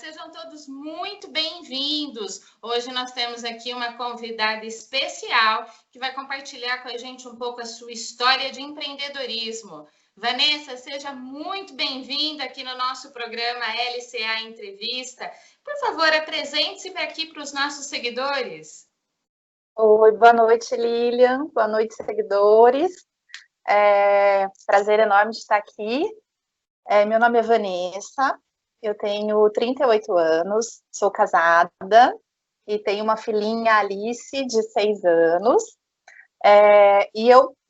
sejam todos muito bem-vindos. Hoje nós temos aqui uma convidada especial que vai compartilhar com a gente um pouco a sua história de empreendedorismo. Vanessa, seja muito bem-vinda aqui no nosso programa LCA Entrevista. Por favor, apresente-se aqui para os nossos seguidores. Oi, boa noite, Lilian. Boa noite, seguidores. Prazer enorme de estar aqui. Meu nome é Vanessa, eu tenho 38 anos, sou casada e tenho uma filhinha, Alice, de 6 anos.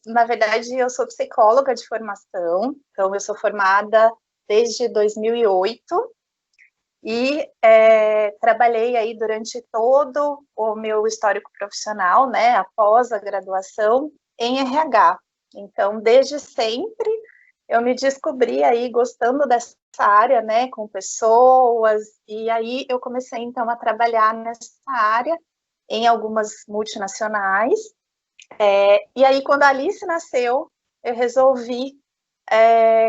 Na verdade, eu sou psicóloga de formação, então eu sou formada desde 2008 e trabalhei aí durante todo o meu histórico profissional, né, após a graduação, em RH. Então, desde sempre, eu me descobri aí gostando dessa área, né, com pessoas, e aí eu comecei, então, a trabalhar nessa área em algumas multinacionais. E aí, quando a Alice nasceu, eu resolvi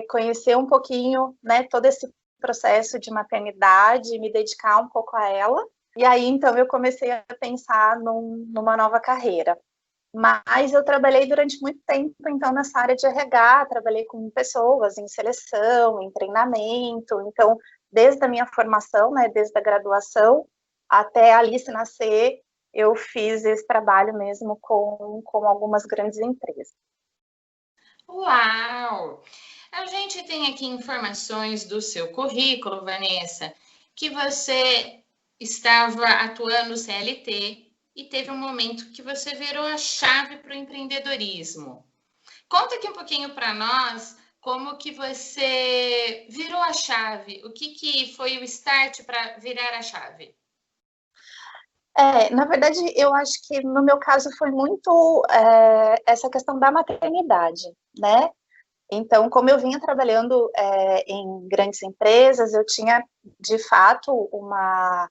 conhecer um pouquinho, né, todo esse processo de maternidade, me dedicar um pouco a ela. E aí, então, eu comecei a pensar numa nova carreira. Mas eu trabalhei durante muito tempo, então, nessa área de RH, trabalhei com pessoas em seleção, em treinamento. Então, desde a minha formação, né, desde a graduação, até a Alice nascer, eu fiz esse trabalho mesmo com algumas grandes empresas. Uau! A gente tem aqui informações do seu currículo, Vanessa, que você estava atuando no CLT e teve um momento que você virou a chave para o empreendedorismo. Conta aqui um pouquinho para nós como que você virou a chave, o que foi o start para virar a chave? Na verdade, eu acho que no meu caso foi muito essa questão da maternidade, né? Então, como eu vinha trabalhando em grandes empresas, eu tinha, de fato, uma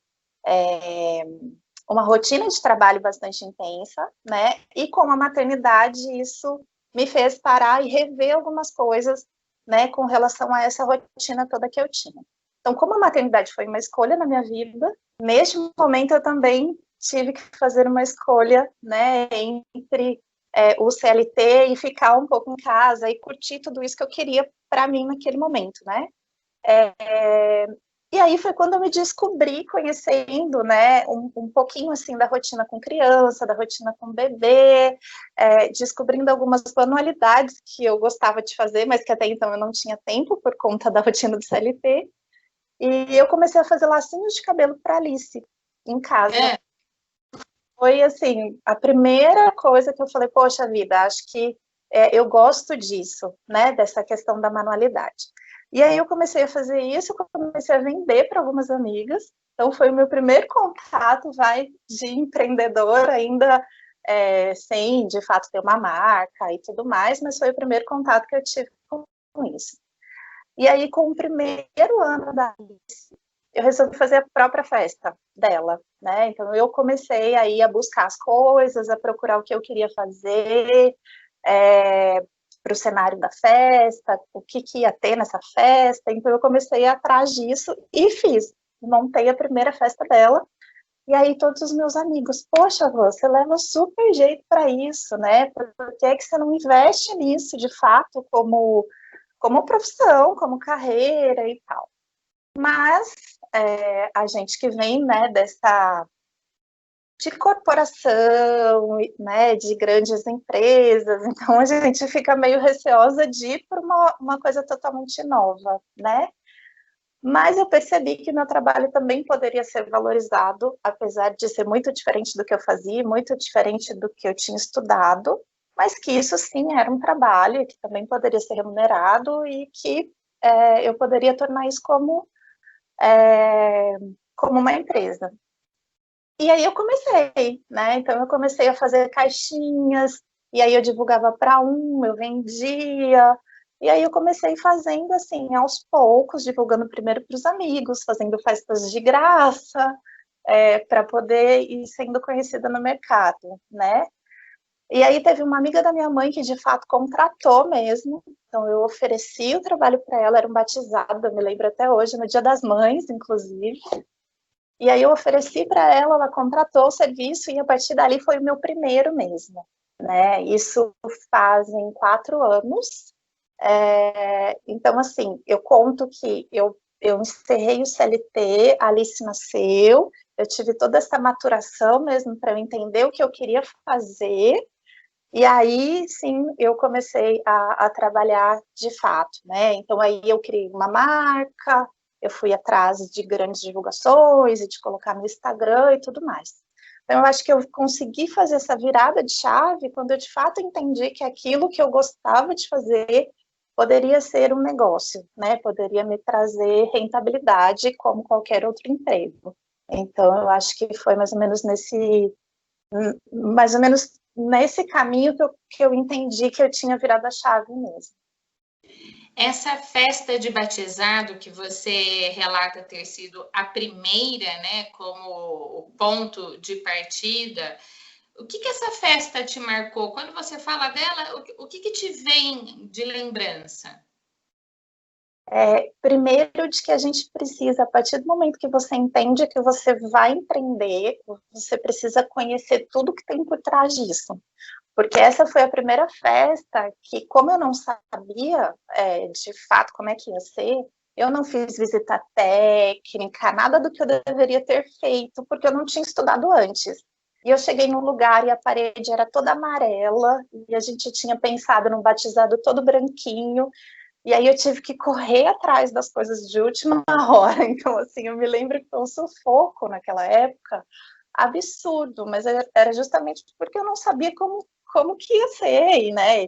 rotina de trabalho bastante intensa, né? E com a maternidade, isso me fez parar e rever algumas coisas, né, com relação a essa rotina toda que eu tinha. Então, como a maternidade foi uma escolha na minha vida, neste momento eu também tive que fazer uma escolha, né, entre o CLT e ficar um pouco em casa e curtir tudo isso que eu queria para mim naquele momento, né? E aí foi quando eu me descobri conhecendo, né, um pouquinho assim da rotina com criança, da rotina com bebê, descobrindo algumas manualidades que eu gostava de fazer, mas que até então eu não tinha tempo por conta da rotina do CLT. E eu comecei a fazer lacinhos de cabelo para Alice em casa. Foi assim, a primeira coisa que eu falei, poxa vida, acho que eu gosto disso, né, dessa questão da manualidade. E aí eu comecei a fazer isso, comecei a vender para algumas amigas, então foi o meu primeiro contato, de empreendedor, ainda sem, de fato, ter uma marca e tudo mais, mas foi o primeiro contato que eu tive com isso. E aí, com o primeiro ano da Alice, eu resolvi fazer a própria festa dela, né? Então, eu comecei aí a buscar as coisas, a procurar o que eu queria fazer para o cenário da festa, o que ia ter nessa festa. Então, eu comecei atrás disso e fiz. Montei a primeira festa dela. E aí, todos os meus amigos, poxa, você leva super jeito para isso, né? Por que é que você não investe nisso, de fato, como profissão, como carreira e tal? Mas a gente que vem, né, de corporação, né, de grandes empresas, então a gente fica meio receosa de ir por uma coisa totalmente nova, né? Mas eu percebi que meu trabalho também poderia ser valorizado, apesar de ser muito diferente do que eu fazia, muito diferente do que eu tinha estudado, mas que isso sim era um trabalho que também poderia ser remunerado e que eu poderia tornar isso como uma empresa. E aí eu comecei, né? Então eu comecei a fazer caixinhas, e aí eu divulgava para eu vendia, e aí eu comecei fazendo assim, aos poucos, divulgando primeiro para os amigos, fazendo festas de graça, para poder ir sendo conhecida no mercado, né? E aí teve uma amiga da minha mãe que de fato contratou mesmo, então eu ofereci o trabalho para ela, era um batizado, eu me lembro até hoje, no Dia das Mães, inclusive. E aí eu ofereci para ela contratou o serviço e a partir dali foi o meu primeiro mesmo, né? Isso fazem 4 anos. Então, assim, eu conto que eu encerrei o CLT, a Alice nasceu, eu tive toda essa maturação mesmo para eu entender o que eu queria fazer, e aí, sim, eu comecei a trabalhar de fato, né? Então, aí eu criei uma marca, eu fui atrás de grandes divulgações e de colocar no Instagram e tudo mais. Então, eu acho que eu consegui fazer essa virada de chave quando eu, de fato, entendi que aquilo que eu gostava de fazer poderia ser um negócio, né? Poderia me trazer rentabilidade como qualquer outro emprego. Então, eu acho que foi mais ou menos nesse caminho que eu entendi que eu tinha virado a chave mesmo. Essa festa de batizado que você relata ter sido a primeira, né, como o ponto de partida, o que essa festa te marcou? Quando você fala dela, o que te vem de lembrança? Primeiro, de que a gente precisa, a partir do momento que você entende que você vai empreender, você precisa conhecer tudo que tem por trás disso. Porque essa foi a primeira festa que, como eu não sabia de fato como é que ia ser, eu não fiz visita técnica, nada do que eu deveria ter feito, porque eu não tinha estudado antes. E eu cheguei num lugar e a parede era toda amarela, e a gente tinha pensado num batizado todo branquinho, e aí eu tive que correr atrás das coisas de última hora. Então, assim, eu me lembro que foi um sufoco naquela época, absurdo, mas era justamente porque eu não sabia como que ia ser, e, né,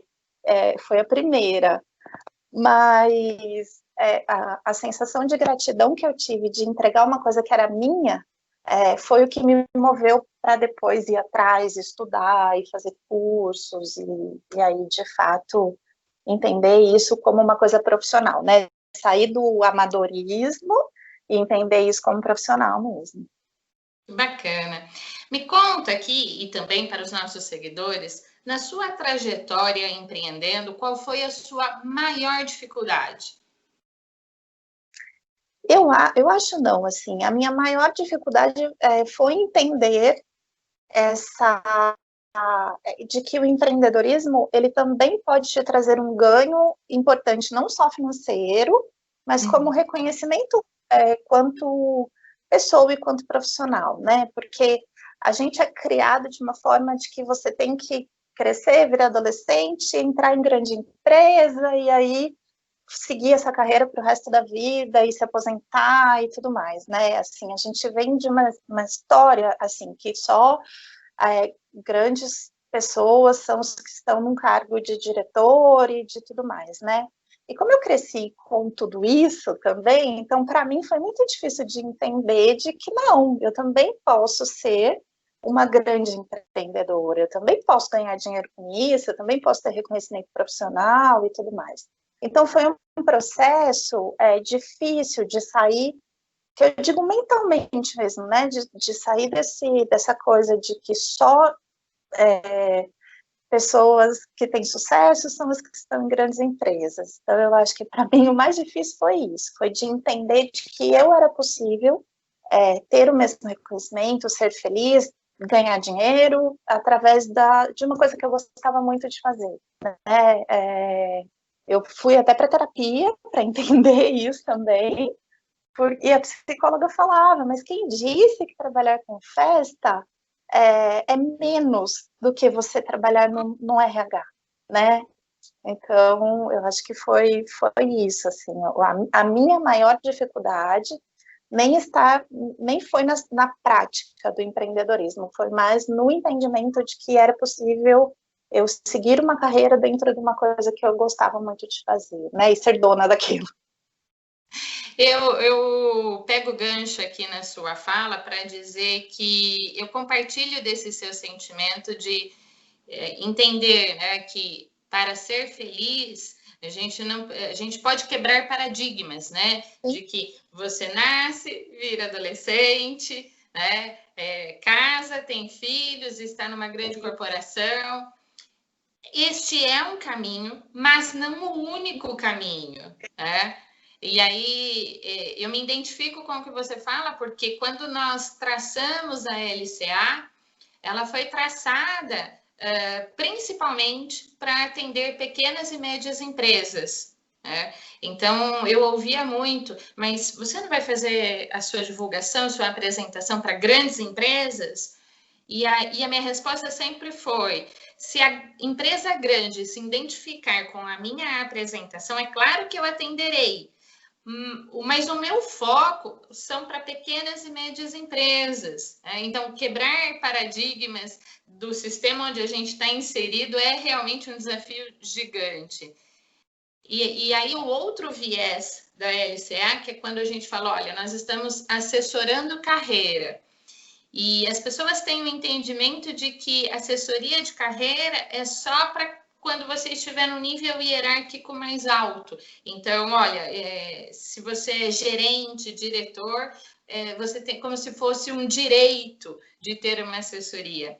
foi a primeira. Mas a sensação de gratidão que eu tive de entregar uma coisa que era minha, foi o que me moveu para depois ir atrás, estudar e fazer cursos, e aí, de fato, entender isso como uma coisa profissional, né? Sair do amadorismo e entender isso como profissional mesmo. Bacana. Me conta aqui, e também para os nossos seguidores, na sua trajetória empreendendo, qual foi a sua maior dificuldade? Eu acho não, assim, a minha maior dificuldade foi entender essa de que o empreendedorismo ele também pode te trazer um ganho importante, não só financeiro, mas como reconhecimento quanto pessoa e quanto profissional, né? Porque a gente é criado de uma forma de que você tem que crescer, virar adolescente, entrar em grande empresa e aí seguir essa carreira para o resto da vida e se aposentar e tudo mais, né? Assim, a gente vem de uma história assim que só grandes pessoas são os que estão num cargo de diretor e de tudo mais, né? E como eu cresci com tudo isso também, então para mim foi muito difícil de entender de que não, eu também posso ser uma grande empreendedora, eu também posso ganhar dinheiro com isso, eu também posso ter reconhecimento profissional e tudo mais. Então foi um processo difícil de sair, que eu digo mentalmente mesmo, né, de sair dessa coisa de que só pessoas que têm sucesso são as que estão em grandes empresas. Então, eu acho que para mim o mais difícil foi isso, foi de entender de que eu era possível ter o mesmo reconhecimento, ser feliz, ganhar dinheiro através de uma coisa que eu gostava muito de fazer, né? Eu fui até para terapia para entender isso também, e a psicóloga falava, mas quem disse que trabalhar com festa é menos do que você trabalhar no RH, né? Então, eu acho que foi isso, assim, a minha maior dificuldade nem foi na prática do empreendedorismo, foi mais no entendimento de que era possível eu seguir uma carreira dentro de uma coisa que eu gostava muito de fazer, né, e ser dona daquilo. Eu pego o gancho aqui na sua fala para dizer que eu compartilho desse seu sentimento de entender, né, que para ser feliz a gente pode quebrar paradigmas, né? De que você nasce, vira adolescente, né? Casa, tem filhos, está numa grande corporação. Este é um caminho, mas não o único caminho, né? E aí eu me identifico com o que você fala, porque quando nós traçamos a LCA, ela foi traçada principalmente para atender pequenas e médias empresas. Né? Então, eu ouvia muito, mas você não vai fazer a sua divulgação, a sua apresentação para grandes empresas? E a minha resposta sempre foi: se a empresa grande se identificar com a minha apresentação, é claro que eu atenderei, mas o meu foco são para pequenas e médias empresas. Então, quebrar paradigmas do sistema onde a gente está inserido é realmente um desafio gigante. E aí o outro viés da LCA, que é quando a gente fala, olha, nós estamos assessorando carreira. E as pessoas têm o entendimento de que assessoria de carreira é só para quando você estiver no nível hierárquico mais alto. Então, olha, se você é gerente, diretor, você tem como se fosse um direito de ter uma assessoria.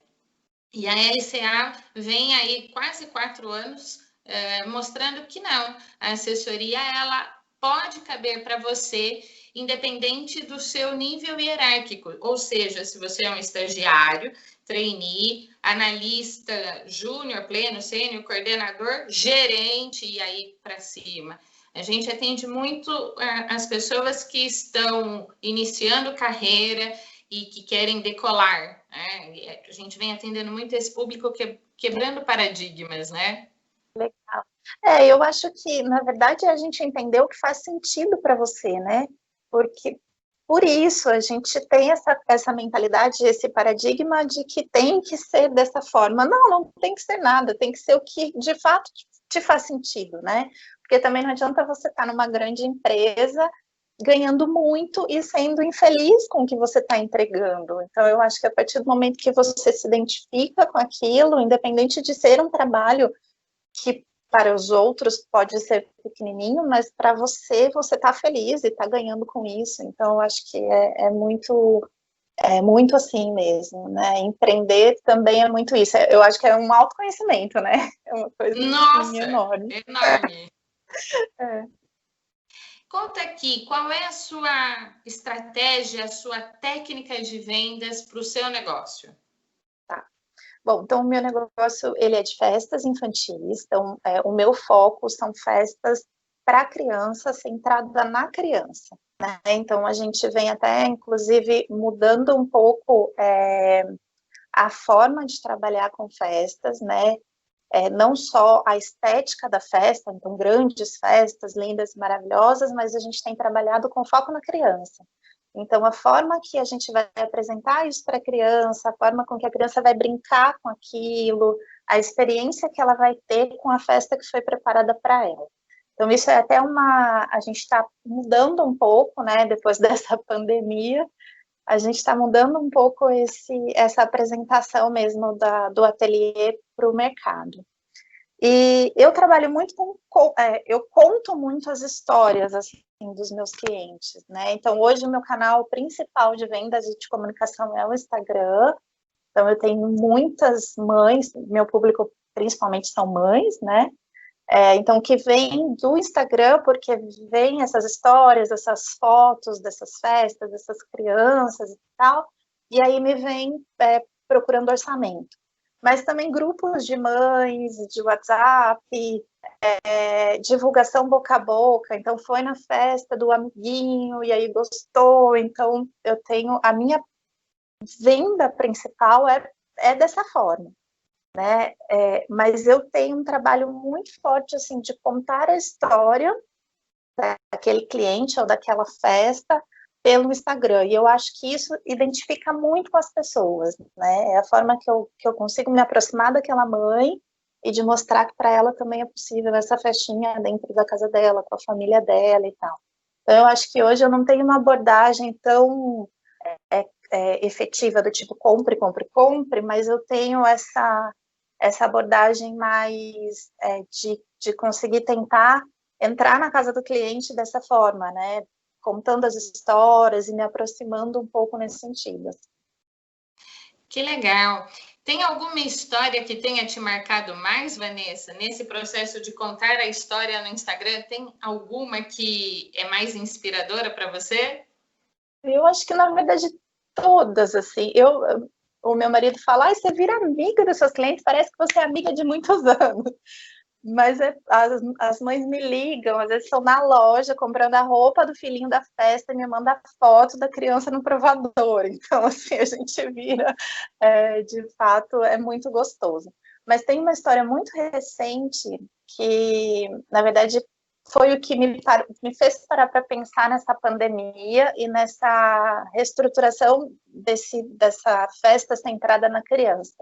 E a LCA vem aí quase 4 anos mostrando que não, a assessoria ela pode caber para você, independente do seu nível hierárquico, ou seja, se você é um estagiário, trainee, analista júnior, pleno, sênior, coordenador, gerente e aí para cima. A gente atende muito as pessoas que estão iniciando carreira e que querem decolar. Né? A gente vem atendendo muito esse público quebrando paradigmas, né? Legal. Eu acho que, na verdade, a gente entendeu o que faz sentido para você, né? Porque, por isso, a gente tem essa mentalidade, esse paradigma de que tem que ser dessa forma. Não, não tem que ser nada, tem que ser o que, de fato, te faz sentido, né? Porque também não adianta você estar numa grande empresa ganhando muito e sendo infeliz com o que você está entregando. Então, eu acho que a partir do momento que você se identifica com aquilo, independente de ser um trabalho que para os outros pode ser pequenininho, mas para você, você está feliz e está ganhando com isso. Então, eu acho que é muito assim mesmo, né? Empreender também é muito isso. Eu acho que é um autoconhecimento, né? É uma coisa assim, Nossa, enorme. enorme. É. Conta aqui, qual é a sua estratégia, a sua técnica de vendas para o seu negócio? Tá. Bom, então o meu negócio, ele é de festas infantis, então o meu foco são festas para criança, centrada na criança, né? Então a gente vem até, inclusive, mudando um pouco a forma de trabalhar com festas, né? Não só a estética da festa, então grandes festas, lindas, maravilhosas, mas a gente tem trabalhado com foco na criança. Então, a forma que a gente vai apresentar isso para a criança, a forma com que a criança vai brincar com aquilo, a experiência que ela vai ter com a festa que foi preparada para ela. Então, isso é até a gente está mudando um pouco, né, depois dessa pandemia, a gente está mudando um pouco essa apresentação mesmo do ateliê para o mercado. E eu trabalho muito eu conto muito as histórias assim, dos meus clientes, né? Então, hoje o meu canal principal de vendas e de comunicação é o Instagram. Então, eu tenho muitas mães, meu público principalmente são mães, né? Então, que vem do Instagram, porque vem essas histórias, essas fotos dessas festas, dessas crianças e tal, e aí me vem procurando orçamento. Mas também grupos de mães, de WhatsApp, divulgação boca a boca, então foi na festa do amiguinho, e aí gostou, então eu tenho, a minha venda principal é dessa forma. Né? Mas eu tenho um trabalho muito forte assim de contar a história daquele cliente ou daquela festa pelo Instagram, e eu acho que isso identifica muito com as pessoas, né? É a forma que eu consigo me aproximar daquela mãe e de mostrar que para ela também é possível essa festinha dentro da casa dela, com a família dela e tal. Então eu acho que hoje eu não tenho uma abordagem tão efetiva do tipo compre, compre, compre, mas eu tenho essa abordagem mais de conseguir tentar entrar na casa do cliente dessa forma, né? Contando as histórias e me aproximando um pouco nesse sentido. Que legal. Tem alguma história que tenha te marcado mais, Vanessa? Nesse processo de contar a história no Instagram, tem alguma que é mais inspiradora para você? Eu acho que, na verdade, todas, assim. O meu marido fala, você vira amiga dos seus clientes, parece que você é amiga de muitos anos. Mas as mães me ligam, às vezes estão na loja comprando a roupa do filhinho da festa e me manda foto da criança no provador. Então, assim, a gente vira, de fato, é muito gostoso. Mas tem uma história muito recente que, na verdade, foi o que me fez parar para pensar nessa pandemia e nessa reestruturação dessa festa centrada na criança.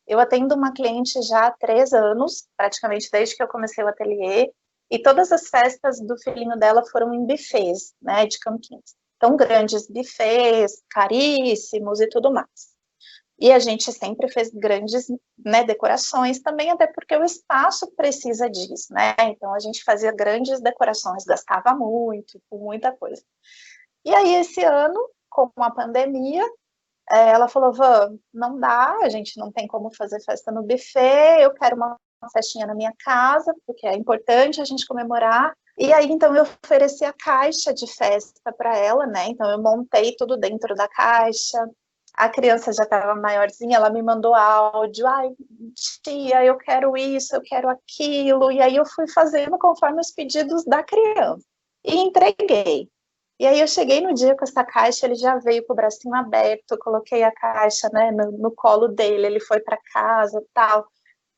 Eu atendo uma cliente já há 3 anos, praticamente desde que eu comecei o ateliê, e todas as festas do filhinho dela foram em buffets, né, de Campinas. Então, grandes buffets, caríssimos e tudo mais. E a gente sempre fez grandes, né, decorações também, até porque o espaço precisa disso, né? Então, a gente fazia grandes decorações, gastava muito, com muita coisa. E aí, esse ano, com a pandemia, ela falou, Van, não dá, a gente não tem como fazer festa no buffet, eu quero uma festinha na minha casa, porque é importante a gente comemorar. E aí, então, eu ofereci a caixa de festa para ela, né? Então, eu montei tudo dentro da caixa. A criança já estava maiorzinha, ela me mandou áudio, ai, tia, eu quero isso, eu quero aquilo. E aí, eu fui fazendo conforme os pedidos da criança. E entreguei. E aí eu cheguei no dia com essa caixa, ele já veio com o bracinho aberto, coloquei a caixa, né, no colo dele, ele foi para casa, tal.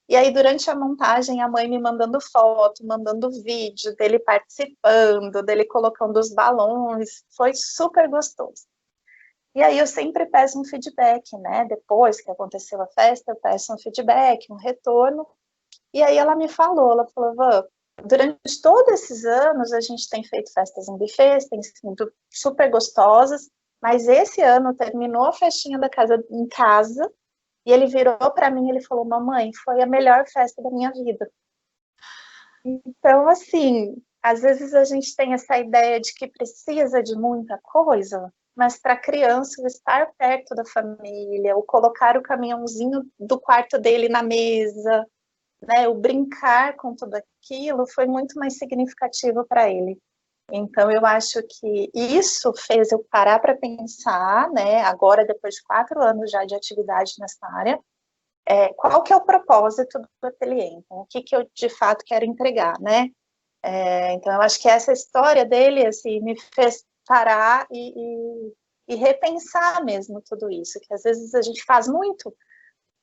E aí durante a montagem a mãe me mandando foto, mandando vídeo dele participando, dele colocando os balões, foi super gostoso. E aí eu sempre peço um feedback, né? Depois que aconteceu a festa, eu peço um feedback, um retorno. E aí ela falou, Vã, durante todos esses anos a gente tem feito festas em buffets, tem sido super gostosas, mas esse ano terminou a festinha da casa em casa e ele virou para mim e ele falou, mamãe, foi a melhor festa da minha vida. Então, assim, às vezes a gente tem essa ideia de que precisa de muita coisa, mas para a criança o estar perto da família, o colocar o caminhãozinho do quarto dele na mesa, né, o brincar com tudo aquilo foi muito mais significativo para ele. Então, eu acho que isso fez eu parar para pensar, né, agora, depois de 4 anos já de atividade nessa área, qual que é o propósito do ateliê, então, o que que eu, de fato, quero entregar, né? Então, eu acho que essa história dele, assim, me fez parar e repensar mesmo tudo isso, que às vezes a gente faz muito,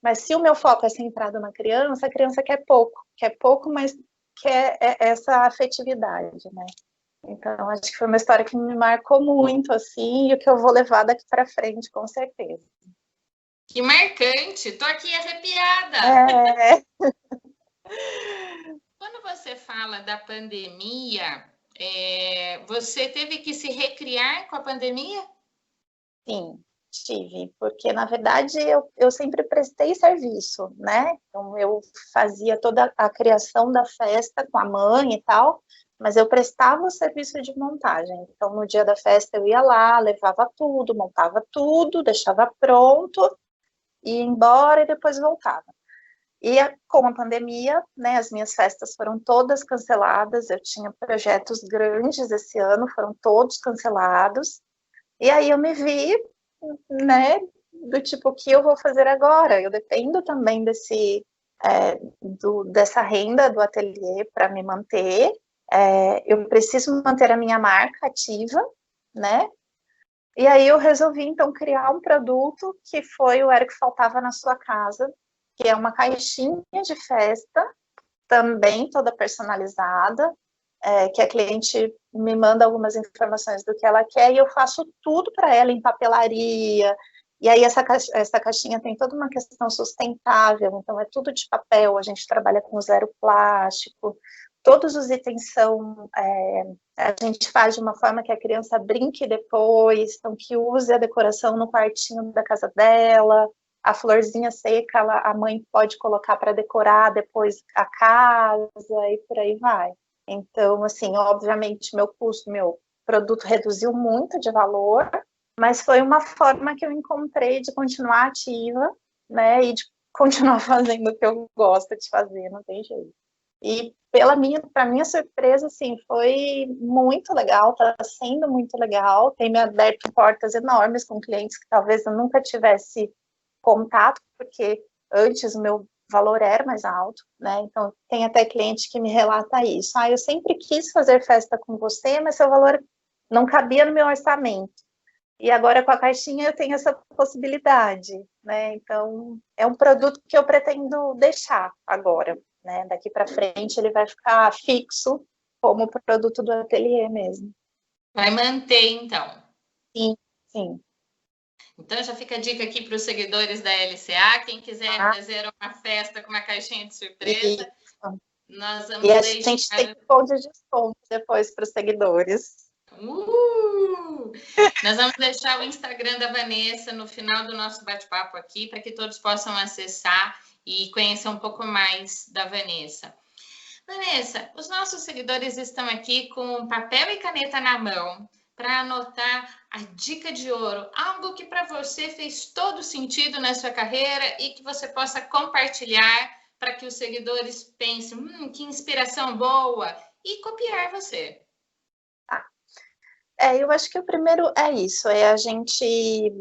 mas se o meu foco é centrado na criança, a criança quer pouco, mas quer essa afetividade, né? Então, acho que foi uma história que me marcou muito, assim, e o que eu vou levar daqui para frente, com certeza. Que marcante! Tô aqui arrepiada! É... Quando você fala da pandemia, você teve que se recriar com a pandemia? Sim, tive, porque na verdade eu sempre prestei serviço, né? Então eu fazia toda a criação da festa com a mãe e tal, mas eu prestava o serviço de montagem. Então no dia da festa eu ia lá, levava tudo, montava tudo, deixava pronto, ia embora e depois voltava. E com a pandemia, né, as minhas festas foram todas canceladas, eu tinha projetos grandes esse ano, foram todos cancelados, e aí eu me vi, né, do tipo, o que eu vou fazer agora? Eu dependo também dessa renda do ateliê para me manter, eu preciso manter a minha marca ativa, né? E aí eu resolvi, então, criar um produto que foi o Era o que Faltava na Sua Casa, que é uma caixinha de festa, também toda personalizada, que a cliente me manda algumas informações do que ela quer e eu faço tudo para ela em papelaria. E aí essa caixinha tem toda uma questão sustentável, então é tudo de papel, a gente trabalha com zero plástico, todos os itens a gente faz de uma forma que a criança brinque depois, então que use a decoração no quartinho da casa dela, a florzinha seca, a mãe pode colocar para decorar depois a casa e por aí vai. Então, assim, obviamente, meu produto reduziu muito de valor, mas foi uma forma que eu encontrei de continuar ativa né, e de continuar fazendo o que eu gosto de fazer, não tem jeito. E para minha surpresa, assim, foi muito legal, está sendo muito legal, tem me aberto portas enormes com clientes que talvez eu nunca tivesse contato, porque antes o meu valor era mais alto, né? Então, tem até cliente que me relata isso. Eu sempre quis fazer festa com você, mas seu valor não cabia no meu orçamento. E agora com a caixinha eu tenho essa possibilidade, né? Então, é um produto que eu pretendo deixar agora, né? Daqui para frente ele vai ficar fixo como produto do ateliê mesmo. Vai manter, então. Sim, sim. Então, já fica a dica aqui para os seguidores da LCA. Quem quiser fazer uma festa com uma caixinha de surpresa, isso. nós vamos E a deixar... gente tem cupom de desconto depois para os seguidores. Nós vamos deixar o Instagram da Vanessa no final do nosso bate-papo aqui, para que todos possam acessar e conhecer um pouco mais da Vanessa. Vanessa, os nossos seguidores estão aqui com papel e caneta na mão para anotar a dica de ouro, algo que para você fez todo sentido na sua carreira e que você possa compartilhar para que os seguidores pensem, que inspiração boa, e copiar você. Eu acho que o primeiro é isso, é a gente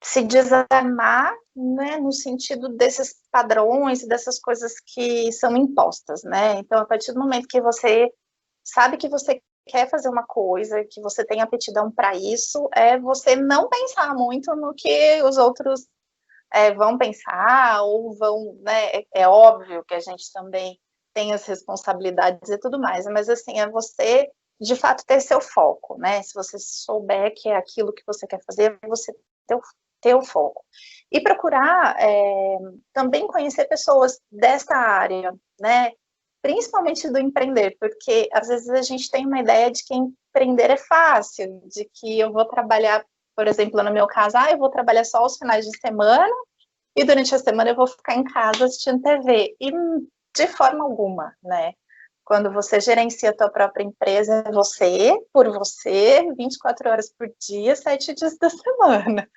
se desarmar, né, no sentido desses padrões, dessas coisas que são impostas, né? Então, a partir do momento que você sabe que você quer fazer uma coisa, que você tem aptidão para isso, é você não pensar muito no que os outros vão pensar ou vão, né? É óbvio que a gente também tem as responsabilidades e tudo mais, mas assim, é você de fato ter seu foco, né? Se você souber que é aquilo que você quer fazer, você ter o foco. E procurar também conhecer pessoas dessa área, né? Principalmente do empreender, porque às vezes a gente tem uma ideia de que empreender é fácil, de que eu vou trabalhar, por exemplo, no meu caso, eu vou trabalhar só os finais de semana e durante a semana eu vou ficar em casa assistindo TV. E de forma alguma, né? Quando você gerencia a tua própria empresa, é você, por você, 24 horas por dia, 7 dias da semana.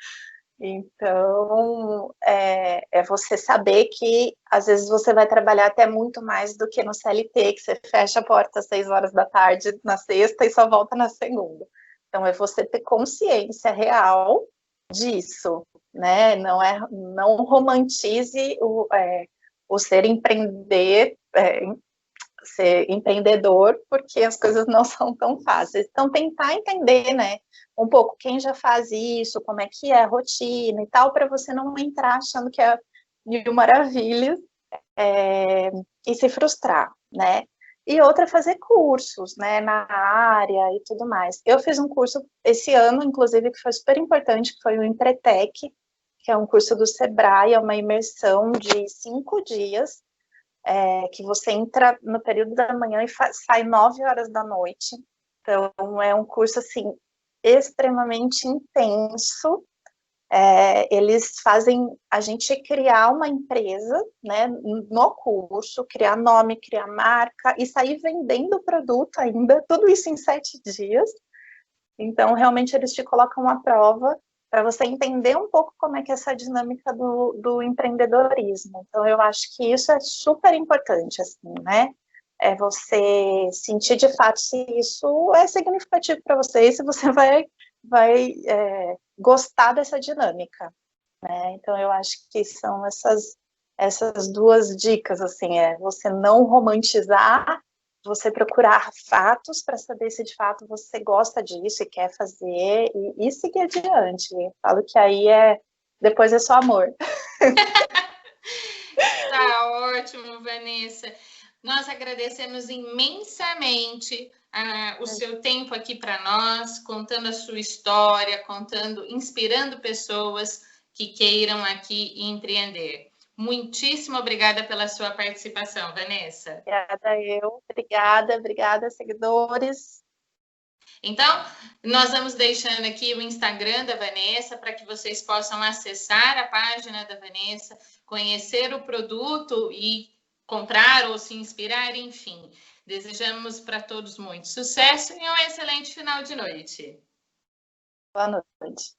Então, é você saber que, às vezes, você vai trabalhar até muito mais do que no CLT, que você fecha a porta às 6 horas da tarde na sexta e só volta na segunda. Então, é você ter consciência real disso, né? Não romantize o ser ser empreendedor, porque as coisas não são tão fáceis. Então, tentar entender, né, um pouco quem já faz isso, como é que é a rotina e tal, para você não entrar achando que é mil maravilhas e se frustrar, né? E outra é fazer cursos, né, na área e tudo mais. Eu fiz um curso esse ano, inclusive, que foi super importante, que foi o Empretec, que é um curso do Sebrae, é uma imersão de 5 dias, que você entra no período da manhã e sai 9 horas da noite. Então, é um curso, assim, extremamente intenso. Eles fazem a gente criar uma empresa, né, no curso, criar nome, criar marca e sair vendendo o produto ainda, tudo isso em 7 dias. Então, realmente, eles te colocam à prova para você entender um pouco como é que é essa dinâmica do empreendedorismo. Então, eu acho que isso é super importante, assim, né? É você sentir de fato se isso é significativo para você e se você vai gostar dessa dinâmica, né? Então, eu acho que são essas duas dicas, assim, você não romantizar, você procurar fatos para saber se de fato você gosta disso e quer fazer e seguir adiante. Eu falo que aí depois é só amor. Tá ótimo, Vanessa. Nós agradecemos imensamente o seu tempo aqui para nós, contando a sua história, inspirando pessoas que queiram aqui empreender. Muitíssimo obrigada pela sua participação, Vanessa. Obrigada, seguidores. Então, nós vamos deixando aqui o Instagram da Vanessa para que vocês possam acessar a página da Vanessa, conhecer o produto e comprar ou se inspirar, enfim. Desejamos para todos muito sucesso e um excelente final de noite. Boa noite.